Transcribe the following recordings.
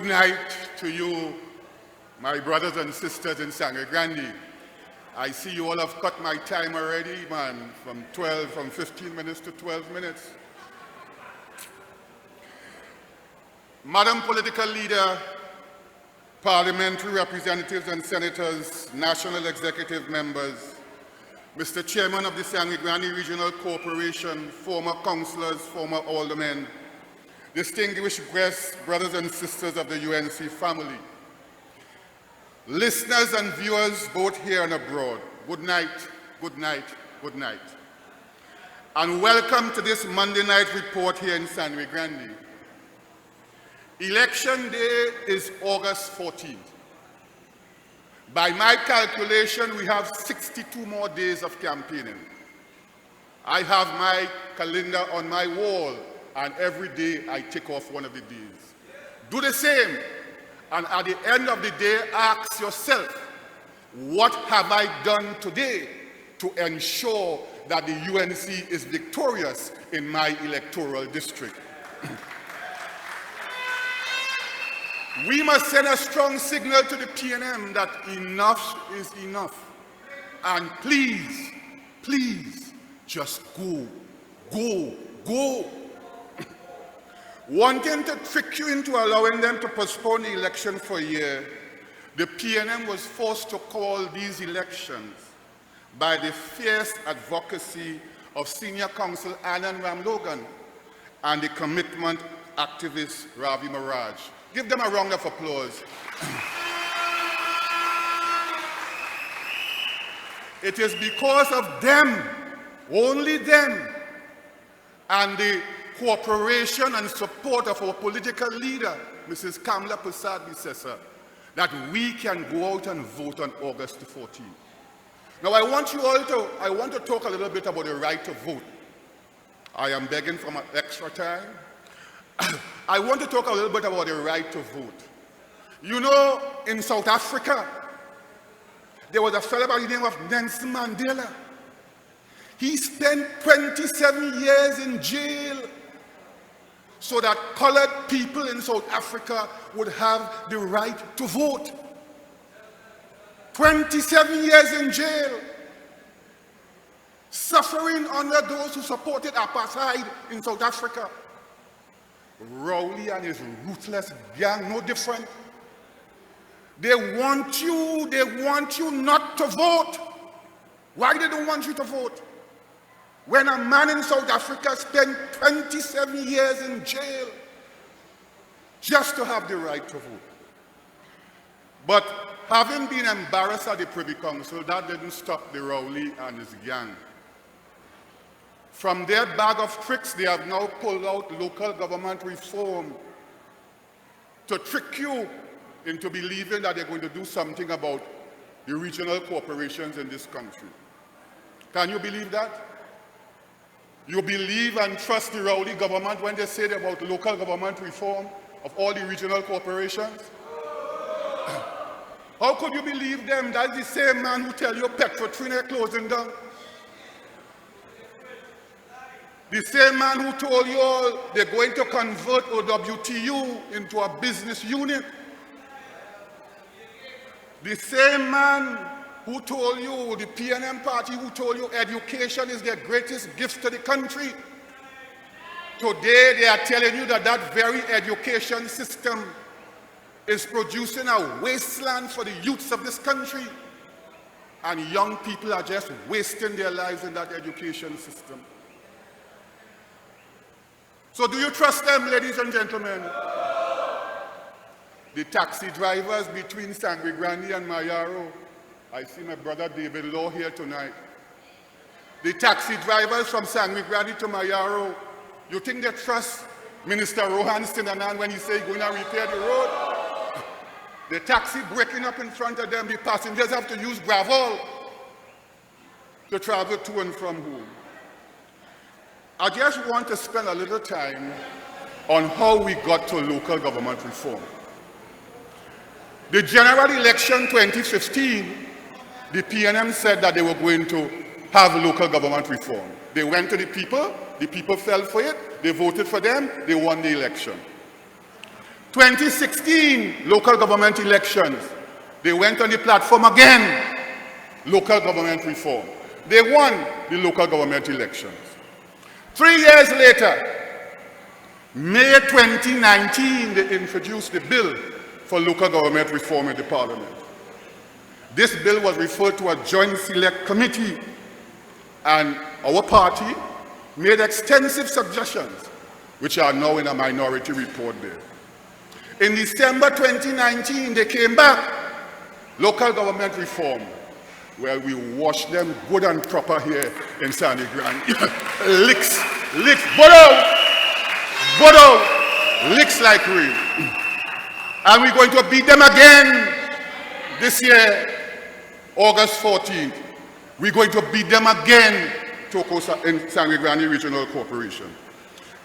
Good night to you, my brothers and sisters in Sangre Grande. I see you all have cut my time already, man, from 15 minutes to 12 minutes. Madam Political Leader, Parliamentary Representatives and Senators, National Executive Members, Mr. Chairman of the Sangre Grande Regional Corporation, former councillors, former aldermen, distinguished guests, brothers and sisters of the UNC family, listeners and viewers both here and abroad, good night, good night, good night. And welcome to this Monday night report here in Sangre Grande. Election day is August 14th. By my calculation, we have 62 more days of campaigning. I have my calendar on my wall, and every day I take off one of the days. Do the same, and at the end of the day, ask yourself, what have I done today to ensure that the UNC is victorious in my electoral district? We must send a strong signal to the PNM that enough is enough. And please, please, just go, go, go. Wanting to trick you into allowing them to postpone the election for a year, the PNM was forced to call these elections by the fierce advocacy of Senior Counsel Anand Ramlogan and the commitment activist Ravi Maharaj. Give them a round of applause. It is because of them, only them, and the cooperation and support of our political leader, Mrs. Kamla Prasad Bisesa, that we can go out and vote on August the 14th. Now I want to talk a little bit about the right to vote. I am begging for extra time. I want to talk a little bit about the right to vote. You know, in South Africa, there was a fellow by the name of Nelson Mandela. He spent 27 years in jail so that colored people in South Africa would have the right to vote. 27 years in jail, suffering under those who supported apartheid in South Africa. Rowley and his ruthless gang, no different. They want you not to vote. Why they don't want you to vote? When a man in South Africa spent 27 years in jail just to have the right to vote. But having been embarrassed at the Privy Council, that didn't stop the Rowley and his gang. From their bag of tricks, they have now pulled out local government reform to trick you into believing that they're going to do something about the regional corporations in this country. Can you believe that? You believe and trust the Rowley government when they say about local government reform of all the regional corporations? How could you believe them? That's the same man who tell you Petrotrina closing down. The same man who told you all they're going to convert OWTU into a business unit. The same man who told you, the PNM party who told you education is their greatest gift to the country. Today they are telling you that that very education system is producing a wasteland for the youths of this country. And young people are just wasting their lives in that education system. So do you trust them, ladies and gentlemen? The taxi drivers between Sangre Grande and Mayaro. I see my brother David Law here tonight. The taxi drivers from Sangre Grande to Mayaro. You think they trust Minister Rohan Sinanan when he says he's going to repair the road? The taxi breaking up in front of them, the passengers have to use gravel to travel to and from home. I just want to spend a little time on how we got to local government reform. The general election 2015, the PNM said that they were going to have local government reform. They went to the people fell for it, they voted for them, they won the election. 2016 local government elections, they went on the platform again, local government reform. They won the local government elections. 3 years later, May 2019, they introduced the bill for local government reform in the parliament. This bill was referred to a joint select committee, and our party made extensive suggestions, which are now in a minority report there. In December 2019, they came back, local government reform. Well, we washed them good and proper here in Sandy Grande. licks, Bodo, licks like rain. And we're going to beat them again this year, August 14th. We're going to beat them again, Toco in Sandy Grande Regional Corporation.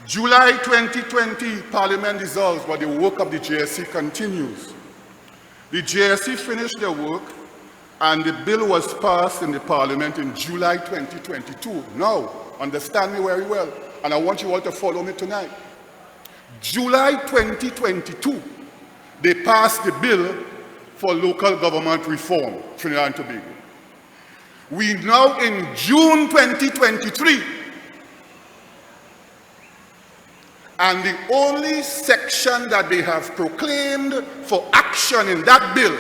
July 2020, Parliament dissolves, but the work of the JSC continues. The JSC finished their work, and the bill was passed in the Parliament in July 2022. Now, understand me very well, and I want you all to follow me tonight. July 2022, they passed the bill for local government reform, Trinidad and Tobago. We now in June 2023, and the only section that they have proclaimed for action in that bill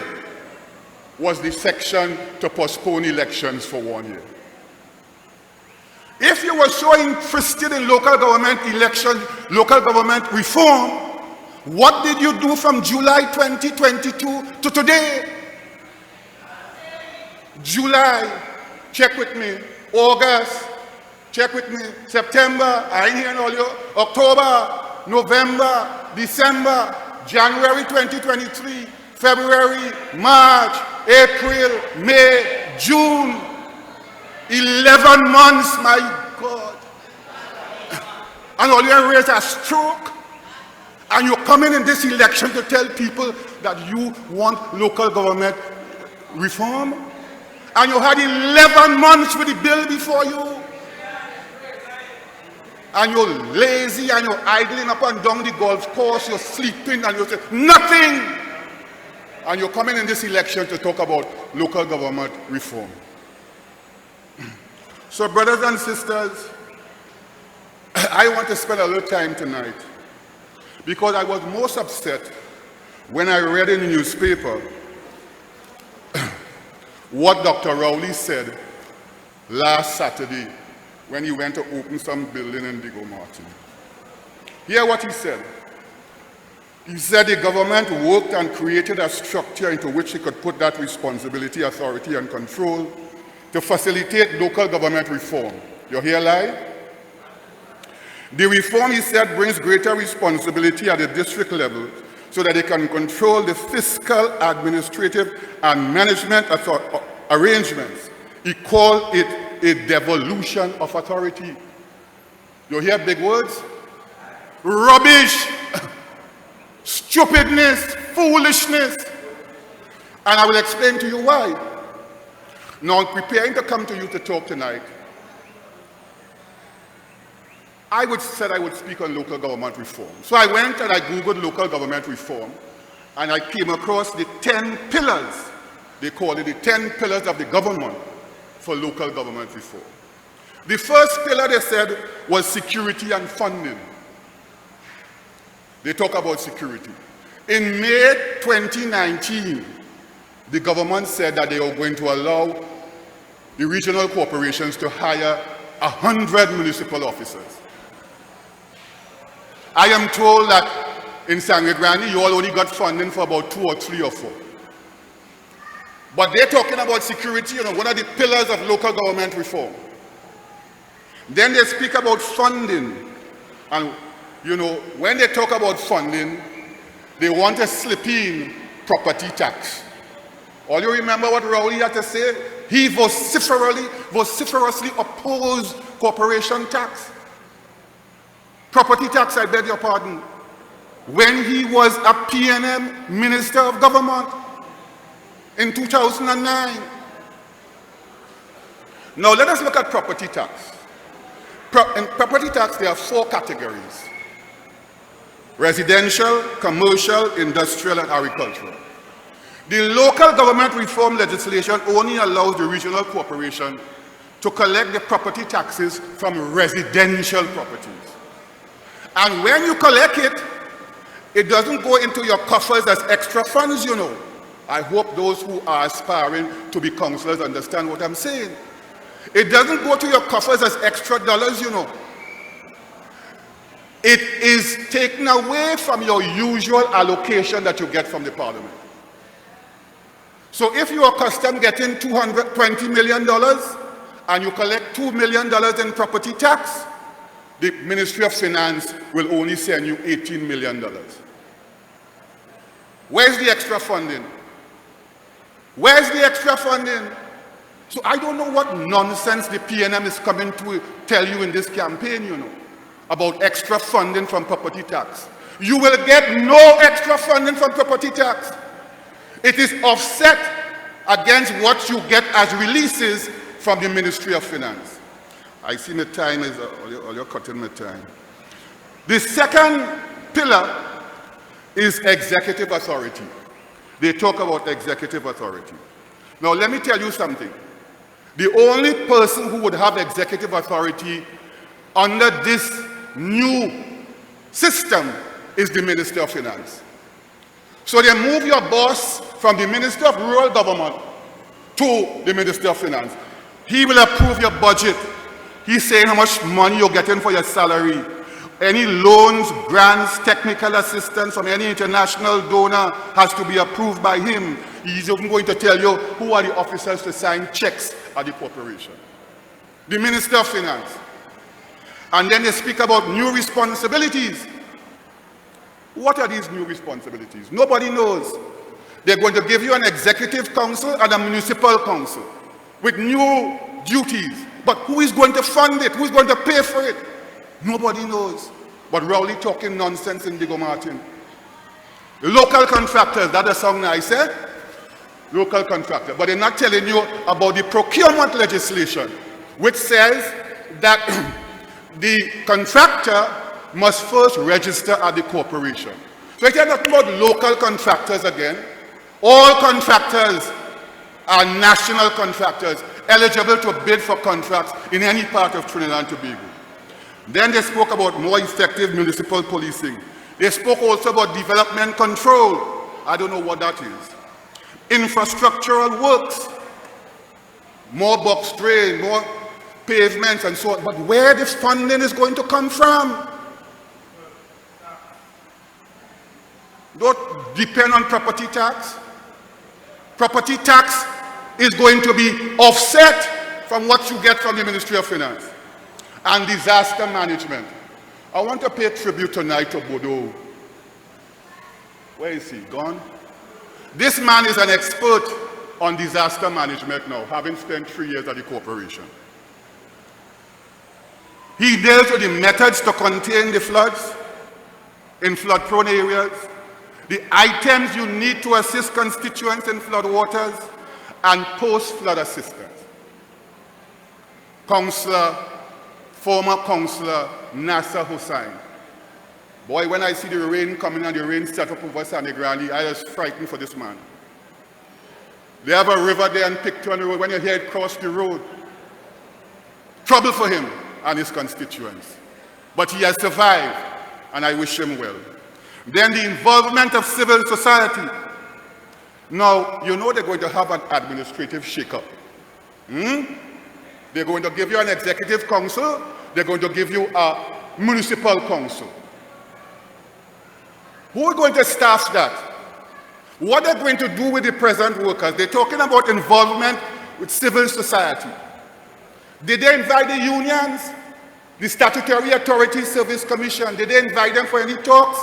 was the section to postpone elections for 1 year. If you were so interested in local government election, local government reform, what did you do from July 2022 to today? July, check with me. August, check with me. September, I ain't hearing all you. October, November, December, January 2023, February, March, April, May, June. 11 months, my God. And all you raise a stroke. And you're coming in this election to tell people that you want local government reform. And you had 11 months with the bill before you. And you're lazy and you're idling up and down the golf course, you're sleeping and you're saying nothing. And you're coming in this election to talk about local government reform. So brothers and sisters, I want to spend a little time tonight because I was most upset when I read in the newspaper what Dr. Rowley said last Saturday when he went to open some building in Diego Martin. Hear what he said. He said the government worked and created a structure into which it could put that responsibility, authority, and control to facilitate local government reform. You hear lie? The reform, he said, brings greater responsibility at the district level so that they can control the fiscal, administrative, and management arrangements. He called it a devolution of authority. You hear big words? Rubbish, stupidness, foolishness. And I will explain to you why. Now, I'm preparing to come to you to talk tonight. I said I would speak on local government reform. So I went and I Googled local government reform, and I came across the 10 pillars. They call it the 10 pillars of the government for local government reform. The first pillar, they said, was security and funding. They talk about security. In May 2019, the government said that they were going to allow the regional corporations to hire 100 municipal officers. I am told that in Sandy Grande, you all only got funding for about 2 or 3 or 4. But they're talking about security, one of the pillars of local government reform. Then they speak about funding. And, when they talk about funding, they want to slip in property tax. All you remember what Rowley had to say? He vociferously opposed corporation tax. Property tax, I beg your pardon. When he was a PNM Minister of Government in 2009. Now let us look at property tax. In property tax, there are 4 categories. residential, commercial, industrial, and agricultural. The local government reform legislation only allows the regional corporation to collect the property taxes from residential properties. And when you collect it, it doesn't go into your coffers as extra funds, you know. I hope those who are aspiring to be councillors understand what I'm saying. It doesn't go to your coffers as extra dollars, you know. It is taken away from your usual allocation that you get from the parliament. So if you are accustomed getting $220 million and you collect $2 million in property tax, the Ministry of Finance will only send you $18 million. Where's the extra funding? Where's the extra funding? So I don't know what nonsense the PNM is coming to tell you in this campaign, you know, about extra funding from property tax. You will get no extra funding from property tax. It is offset against what you get as releases from the Ministry of Finance. I see my time is, or you're cutting my time. The second pillar is executive authority. They talk about executive authority. Now let me tell you something. The only person who would have executive authority under this new system is the Minister of Finance. So they move your boss from the Minister of Rural Government to the Minister of Finance. He will approve your budget. He's saying how much money you're getting for your salary. Any loans, grants, technical assistance from any international donor has to be approved by him. He's even going to tell you who are the officers to sign checks at the corporation. The Minister of Finance. And then they speak about new responsibilities. What are these new responsibilities? Nobody knows. They're going to give you an executive council and a municipal council with new duties. But who is going to fund it? Who is going to pay for it? Nobody knows. But Rowley talking nonsense in Diego Martin. Local contractors, that song nice, eh? Local contractor. But they're not telling you about the procurement legislation, which says that the contractor must first register at the corporation. So it's not about local contractors again. All contractors are national contractors eligible to bid for contracts in any part of Trinidad and Tobago. Then they spoke about more effective municipal policing. They spoke also about development control. I don't know what that is. Infrastructural works. More box drain, more pavements and so on. But where this funding is going to come from? Don't depend on property tax. Property tax is going to be offset from what you get from the Ministry of Finance. And disaster management. I want to pay tribute tonight to Bodo. Where is he? Gone? This man is an expert on disaster management now, having spent 3 years at the corporation. He deals with the methods to contain the floods in flood-prone areas, the items you need to assist constituents in flood waters, and post-flood assistance. Former Councillor Nasser Hussain. Boy, when I see the rain coming and the rain set up over Sandy Grande, I was frightened for this man. They have a river there in Pictou on the road. When you hear it cross the road, trouble for him and his constituents. But he has survived, and I wish him well. Then the involvement of civil society. Now, you know they're going to have an administrative shake-up. They're going to give you an executive council. They're going to give you a municipal council. Who are going to staff that? What they're going to do with the present workers? They're talking about involvement with civil society. Did they invite the unions? The Statutory Authority Service Commission? Did they invite them for any talks?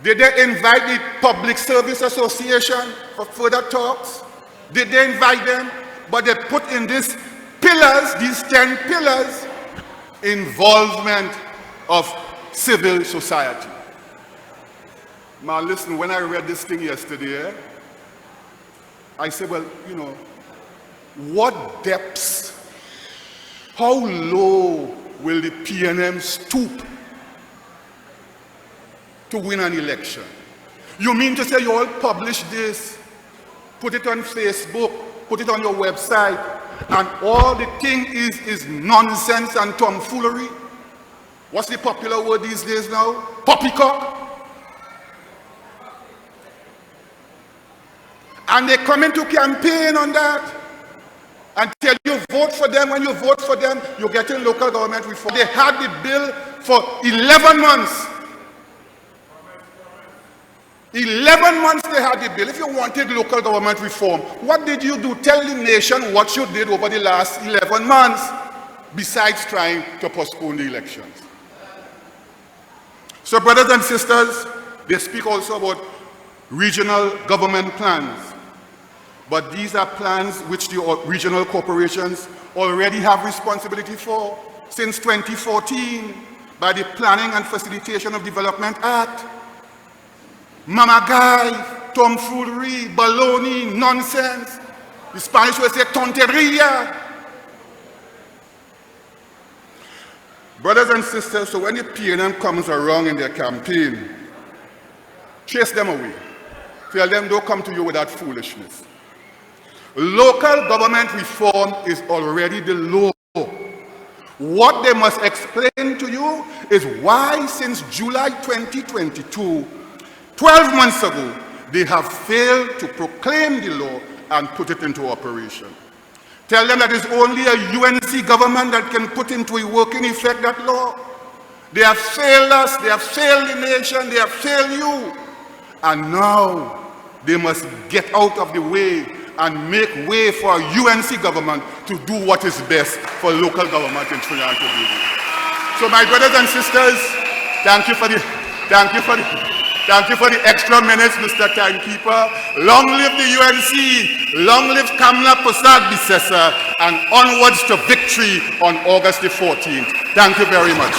Did they invite the Public Service Association for further talks? Did they invite them? But they put in these pillars, these 10 pillars, involvement of civil society. Man, listen, when I read this thing yesterday, I said, well, you know, what depths, how low will the PNM stoop to win an election. You mean to say you all publish this, put it on Facebook, put it on your website, and all the thing is nonsense and tomfoolery? What's the popular word these days now? Poppycock. And they come into campaign on that and tell you vote for them. When you vote for them, you're getting local government reform. They had the bill for 11 months. 11 months they had the bill. If you wanted local government reform, what did you do? Tell the nation what you did over the last 11 months, besides trying to postpone the elections. So brothers and sisters, they speak also about regional government plans. But these are plans which the regional corporations already have responsibility for since 2014 by the Planning and Facilitation of Development Act. Mamagay, tomfoolery, baloney, nonsense. The Spanish will say tonteria. Brothers and sisters, so when the PNM comes around in their campaign, chase them away. Tell them don't come to you with that foolishness. Local government reform is already the law. What they must explain to you is why since July 2022, 12 months ago, they have failed to proclaim the law and put it into operation. Tell them that it's only a UNC government that can put into a working effect that law. They have failed us, they have failed the nation, they have failed you. And now they must get out of the way and make way for a UNC government to do what is best for local government in Trinidad and Tobago. So my brothers and sisters, thank you for the extra minutes, Mr. Timekeeper. Long live the UNC, long live Kamla Prasad Bisesa, and onwards to victory on August the 14th. Thank you very much.